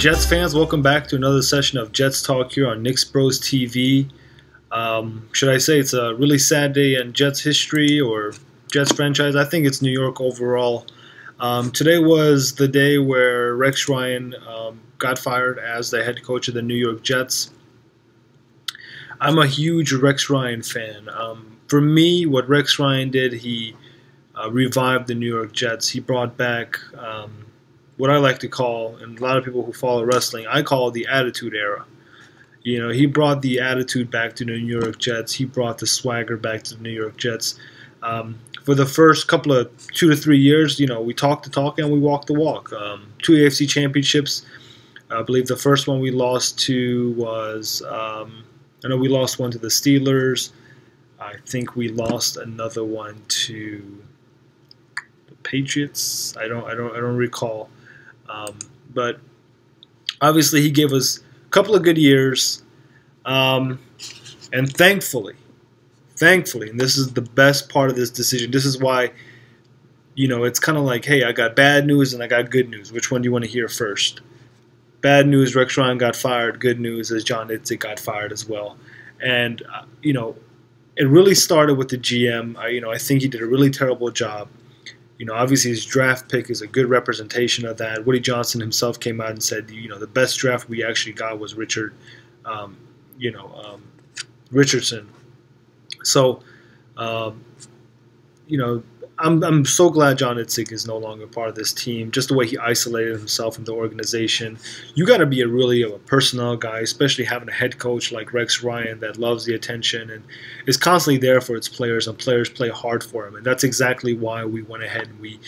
Jets fans, welcome back to another session of Jets Talk here on Knicks Bros TV. Should I say it's a really sad day in Jets history or Jets franchise? I think it's New York overall. Today was the day where Rex Ryan got fired as the head coach of the New York Jets. I'm a huge Rex Ryan fan. For me, what Rex Ryan did, he revived the New York Jets. He brought back what I like to call, and a lot of people who follow wrestling, I call the Attitude Era. You know, he brought the attitude back to the New York Jets. He brought the swagger back to the New York Jets. For the first couple of 2 to 3 years, you know, we talked the talk and we walked the walk. 2 AFC championships. I believe the first one we lost to was, I know we lost one to the Steelers. I think we lost another one to the Patriots. I don't recall. But obviously he gave us a couple of good years, and thankfully, and this is the best part of this decision, this is why, you know, it's kind of like, hey, I got bad news and I got good news. Which one do you want to hear first? Bad news, Rex Ryan got fired. Good news is John Idzik got fired as well. And, you know, it really started with the GM. I think he did a really terrible job. You know, obviously his draft pick is a good representation of that. Woody Johnson himself came out and said, you know, the best draft we actually got was Richardson. So, you know, I'm so glad John Idzik is no longer part of this team. Just the way he isolated himself from the organization. You got to be really a personnel guy, especially having a head coach like Rex Ryan that loves the attention and is constantly there for its players, and players play hard for him. And that's exactly why we went ahead and we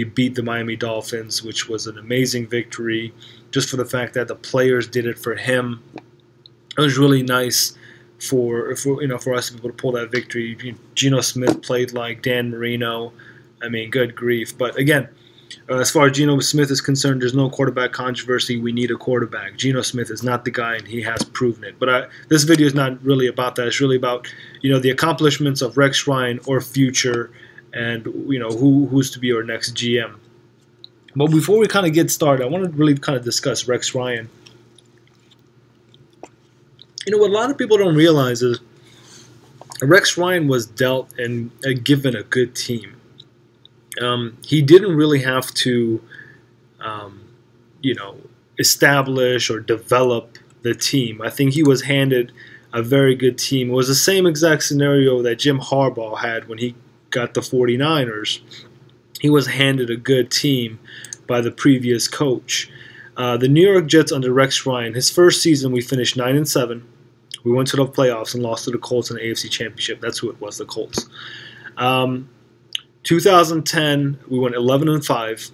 beat the Miami Dolphins, which was an amazing victory. Just for the fact that the players did it for him, it was really nice. For us to be able to pull that victory. Geno Smith played like Dan Marino. I mean, good grief. But again, as far as Geno Smith is concerned, there's no quarterback controversy. We need a quarterback. Geno Smith is not the guy, and he has proven it. But this video is not really about that. It's really about, you know, the accomplishments of Rex Ryan or future, and, you know, who's to be our next GM. But before we kind of get started, I want to really kind of discuss Rex Ryan. You know, what a lot of people don't realize is Rex Ryan was dealt and given a good team. He didn't really have to, you know, establish or develop the team. I think he was handed a very good team. It was the same exact scenario that Jim Harbaugh had when he got the 49ers. He was handed a good team by the previous coach. The New York Jets under Rex Ryan, his first season we finished 9-7. We went to the playoffs and lost to the Colts in the AFC Championship. That's who it was, the Colts. 2010, we went 11-5.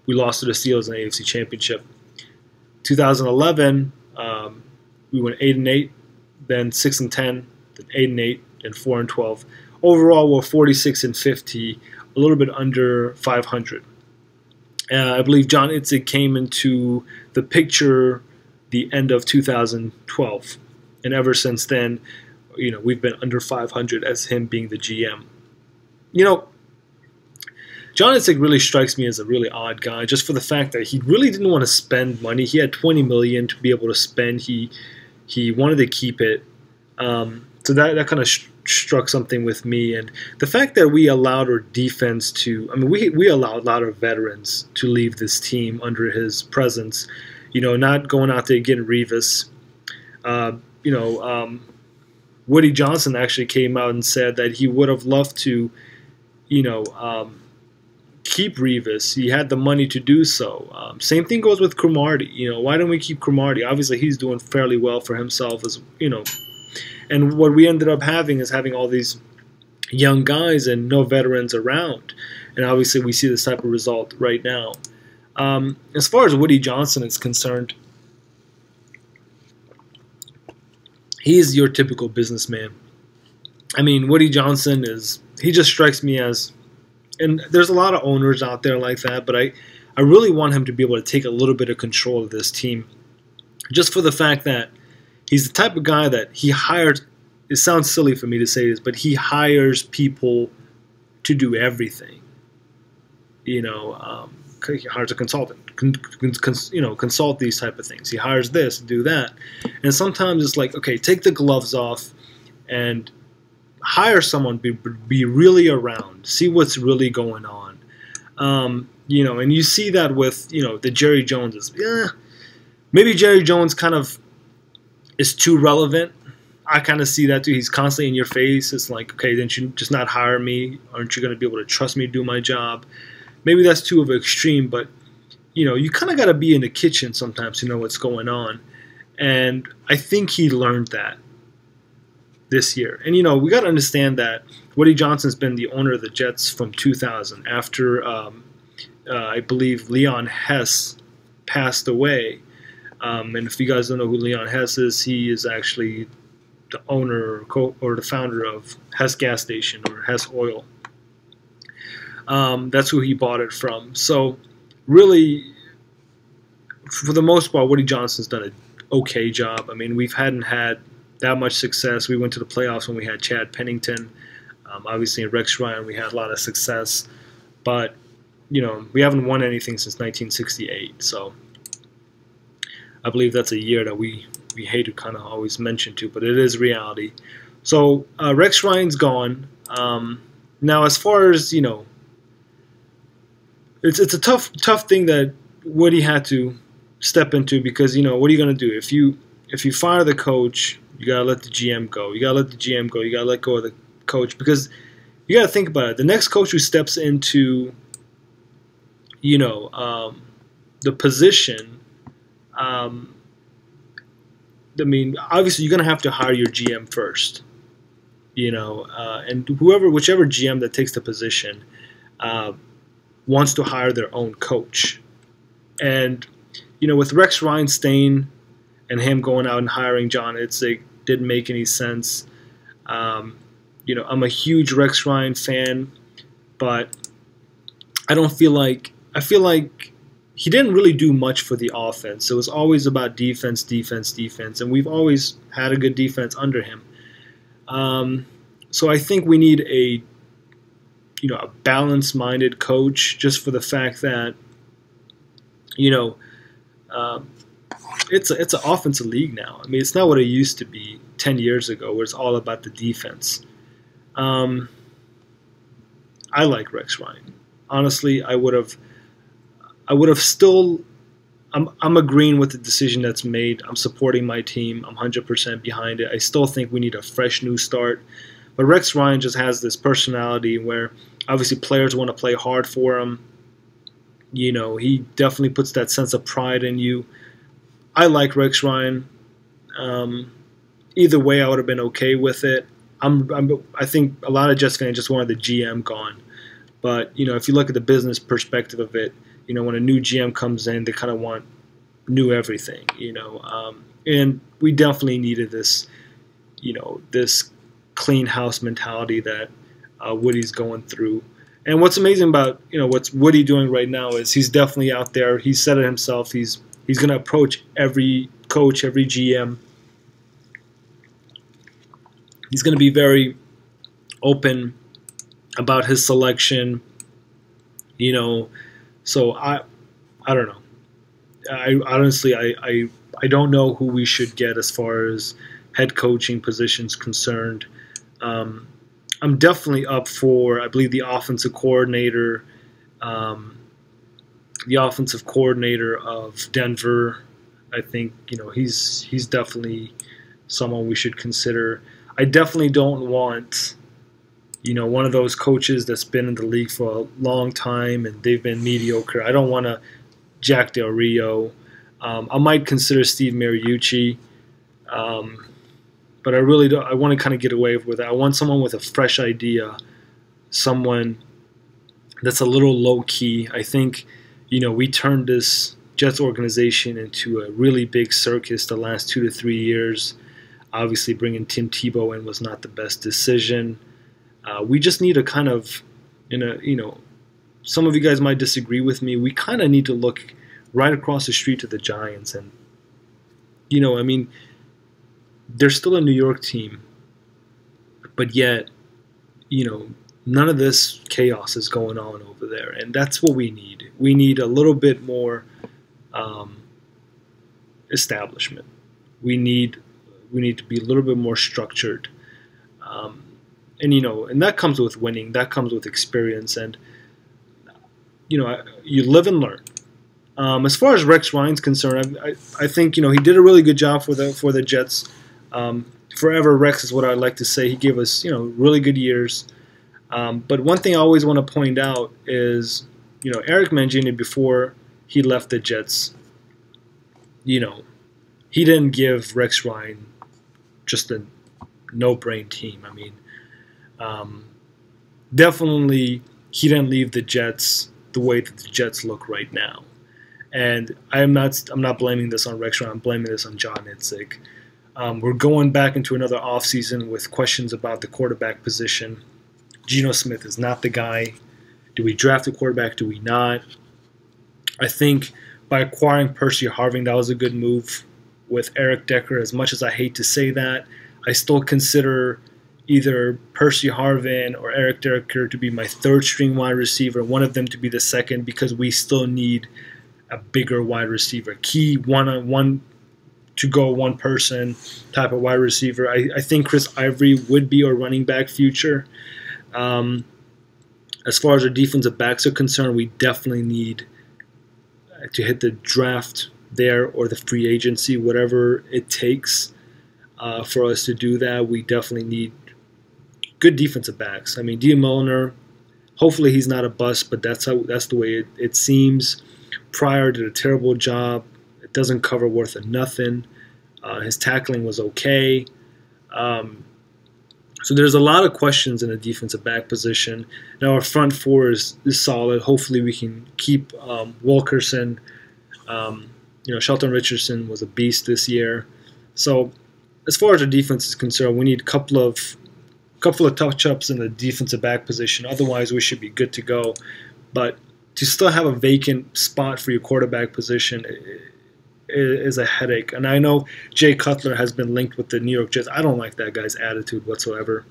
We lost to the Steelers in the AFC Championship. 2011, we went 8-8, then 6-10, then 8-8, and 4-12. Overall, we're 46-50, a little bit under 500. I believe John Idzik came into the picture the end of 2012. And ever since then, you know, we've been under 500 as him being the GM. You know, John Idzik really strikes me as a really odd guy, just for the fact that he really didn't want to spend money. He had $20 million to be able to spend. He wanted to keep it. So that kind of struck something with me. And the fact that we allowed our defense to, I mean, we allowed a lot of veterans to leave this team under his presence. You know, not going out there getting Revis. Woody Johnson actually came out and said that he would have loved to, you know, keep Revis. He had the money to do so. Same thing goes with Cromartie. You know, why don't we keep Cromartie? Obviously, he's doing fairly well for himself, as you know. And what we ended up having is having all these young guys and no veterans around. And obviously, we see this type of result right now. As far as Woody Johnson is concerned, he is your typical businessman. I mean, Woody Johnson he just strikes me as, and there's a lot of owners out there like that, but I really want him to be able to take a little bit of control of this team. Just for the fact that he's the type of guy that he hires, it sounds silly for me to say this, but he hires people to do everything. You know, he hires a consultant, consult these type of things. He hires this, do that, and sometimes it's like, okay, take the gloves off and hire someone, be really around, see what's really going on. And you see that with the Jerry Joneses. Yeah, maybe Jerry Jones kind of is too relevant. I kind of see that too. He's constantly in your face. It's like, okay, then you just not hire me? Aren't you going to be able to trust me to do my job? Maybe that's too of an extreme, but you kind of got to be in the kitchen sometimes to know what's going on. And I think he learned that this year. And we got to understand that Woody Johnson's been the owner of the Jets from 2000 after I believe Leon Hess passed away. And if you guys don't know who Leon Hess is, he is actually the owner or the founder of Hess Gas Station or Hess Oil. That's who he bought it from. So really, for the most part, Woody Johnson's done an okay job. I mean, we hadn't had that much success. We went to the playoffs when we had Chad Pennington. Obviously, in Rex Ryan, we had a lot of success. But, we haven't won anything since 1968. So I believe that's a year that we hate to kind of always mention to, but it is reality. So Rex Ryan's gone. Now, as far as, it's a tough thing that Woody had to step into because, what are you going to do? If you fire the coach, you got to let the GM go. You got to let the GM go. You got to let go of the coach because you got to think about it. The next coach who steps into, the position, I mean, obviously you're going to have to hire your GM first, and whichever GM that takes the position wants to hire their own coach. And, with Rex Ryan staying and him going out and hiring John Idzik didn't make any sense. I'm a huge Rex Ryan fan, but I feel like he didn't really do much for the offense. It was always about defense, and we've always had a good defense under him. So I think we need a balanced-minded coach, just for the fact that it's an offensive league now. I mean, it's not what it used to be 10 years ago, where it's all about the defense. I like Rex Ryan. Honestly, I would have still. I'm agreeing with the decision that's made. I'm supporting my team. I'm 100% behind it. I still think we need a fresh new start. But Rex Ryan just has this personality where obviously players want to play hard for him. He definitely puts that sense of pride in you. I like Rex Ryan. Either way, I would have been okay with it. I think a lot of Jets fans just wanted the GM gone. But, if you look at the business perspective of it, when a new GM comes in, they kind of want new everything, and we definitely needed this, this clean house mentality that Woody's going through. And what's amazing about, what's Woody doing right now is he's definitely out there. He said it himself. He's going to approach every coach, every GM. He's going to be very open about his selection, So I don't know. I honestly don't know who we should get as far as head coaching positions concerned. I'm definitely up for, I believe, the offensive coordinator of Denver. I think he's definitely someone we should consider. I definitely don't want one of those coaches that's been in the league for a long time and they've been mediocre. I don't want to Jack Del Rio. I might consider Steve Mariucci, but I really don't. I want to kind of get away with it. I want someone with a fresh idea, someone that's a little low key. I think we turned this Jets organization into a really big circus the last 2 to 3 years. Obviously, bringing Tim Tebow in was not the best decision. We just need a kind of, some of you guys might disagree with me. We kind of need to look right across the street to the Giants. And, they're still a New York team. But yet, None of this chaos is going on over there, and that's what we need. We need a little bit more establishment. We need to be a little bit more structured, and that comes with winning. That comes with experience, and you live and learn. As far as Rex Ryan's concerned, I think he did a really good job for the Jets. Forever Rex is what I like to say. He gave us really good years. But one thing I always want to point out is Eric Mangini, before he left the Jets, he didn't give Rex Ryan just a no-brain team. I mean, definitely he didn't leave the Jets the way that the Jets look right now. And I'm not blaming this on Rex Ryan. I'm blaming this on John Idzik. We're going back into another offseason with questions about the quarterback position. Geno Smith is not the guy. Do we draft a quarterback? Do we not? I think by acquiring Percy Harvin, that was a good move with Eric Decker. As much as I hate to say that, I still consider either Percy Harvin or Eric Decker to be my third-string wide receiver, one of them to be the second, because we still need a bigger wide receiver. Key one-on-one to go one person type of wide receiver. I think Chris Ivory would be our running back future. As far as our defensive backs are concerned, we definitely need to hit the draft there or the free agency, whatever it takes for us to do that. We definitely need good defensive backs. I mean, D. Milliner, hopefully he's not a bust, but that's the way it seems. Pryor did a terrible job. It doesn't cover worth of nothing. His tackling was okay. So there's a lot of questions in the defensive back position. Now our front four is solid. Hopefully we can keep Wilkerson. Shelton Richardson was a beast this year. So as far as our defense is concerned, we need a couple of touch-ups in the defensive back position. Otherwise, we should be good to go. But to still have a vacant spot for your quarterback position is a headache. And I know Jay Cutler has been linked with the New York Jets. I don't like that guy's attitude whatsoever.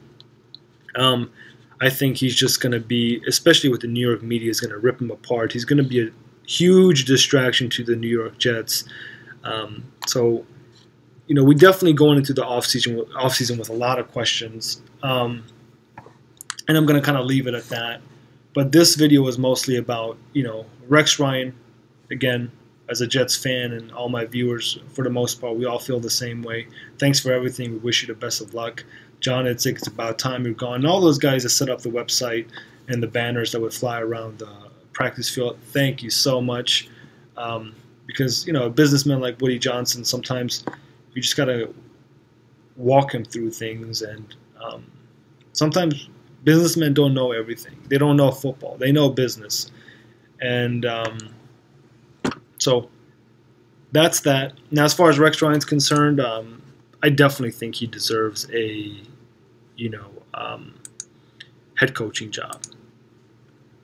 I think he's just going to be, especially with the New York media, is going to rip him apart. He's going to be a huge distraction to the New York Jets. So we definitely going into the offseason with a lot of questions. And I'm going to kind of leave it at that. But this video was mostly about, Rex Ryan. Again, as a Jets fan and all my viewers, for the most part, we all feel the same way. Thanks for everything. We wish you the best of luck. John Idzik, it's about time you're gone. And all those guys that set up the website and the banners that would fly around the practice field, thank you so much. Because, a businessman like Woody Johnson, sometimes you just got to walk him through things. And sometimes businessmen don't know everything. They don't know football. They know business. And so that's that. Now, as far as Rex Ryan's concerned, I definitely think he deserves a, head coaching job.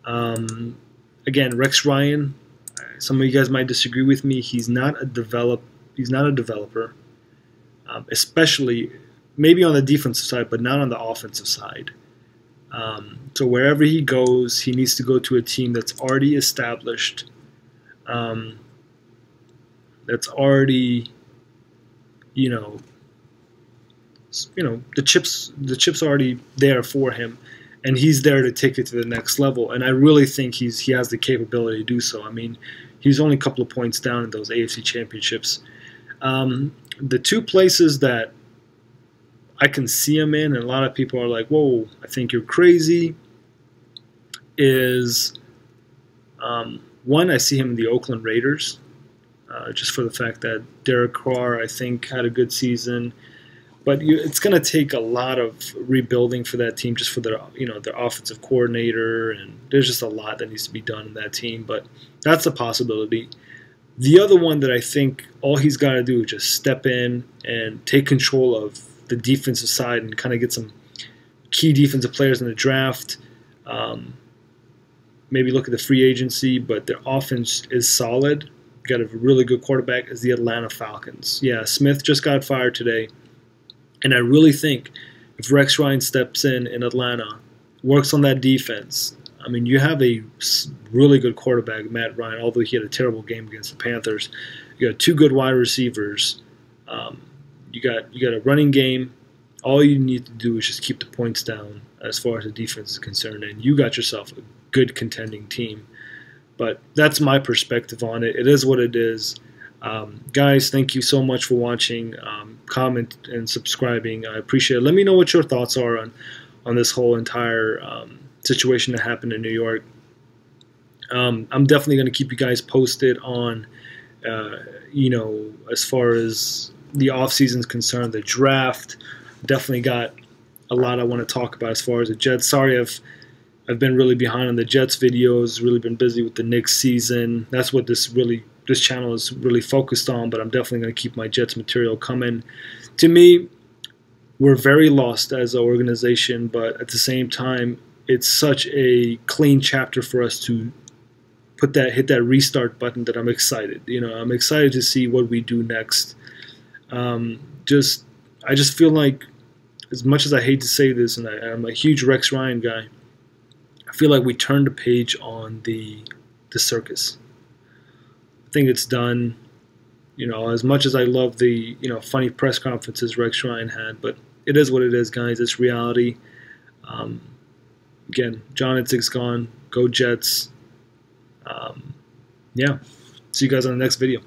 Again, Rex Ryan, some of you guys might disagree with me. He's not a developer, especially maybe on the defensive side, but not on the offensive side. So wherever he goes, he needs to go to a team that's already established. That's already, the chips already there for him, and he's there to take it to the next level. And I really think he has the capability to do so. I mean, he's only a couple of points down in those AFC championships. The two places that I can see him in, and a lot of people are like, "Whoa, I think you're crazy," is one, I see him in the Oakland Raiders. Just for the fact that Derek Carr, I think, had a good season. But it's going to take a lot of rebuilding for that team, just for their offensive coordinator, and there's just a lot that needs to be done in that team. But that's a possibility. The other one that I think all he's got to do is just step in and take control of the defensive side and kind of get some key defensive players in the draft. Maybe look at the free agency, but their offense is solid. Got a really good quarterback as the Atlanta Falcons. Yeah, Smith just got fired today, and I really think if Rex Ryan steps in Atlanta, works on that defense. I mean, you have a really good quarterback, Matt Ryan, although he had a terrible game against the Panthers. You got two good wide receivers. You got a running game. All you need to do is just keep the points down as far as the defense is concerned, and you got yourself a good contending team. But that's my perspective on it. It is what it is. Guys, thank you so much for watching. Comment and subscribing. I appreciate it. Let me know what your thoughts are on this whole entire situation that happened in New York. I'm definitely going to keep you guys posted on, as far as the offseason is concerned, the draft. Definitely got a lot I want to talk about as far as the Jets. Sorry, I've been really behind on the Jets videos. Really been busy with the Knicks season. That's what this channel is really focused on. But I'm definitely going to keep my Jets material coming. To me, we're very lost as an organization, but at the same time, it's such a clean chapter for us to hit that restart button that I'm excited. I'm excited to see what we do next. I just feel like, as much as I hate to say this, and I'm a huge Rex Ryan guy, I feel like we turned the page on the circus. I think it's done. As much as I love the funny press conferences Rex Ryan had, but it is what it is, guys. It's reality. Again, John Idzik's gone. Go Jets. Yeah. See you guys on the next video.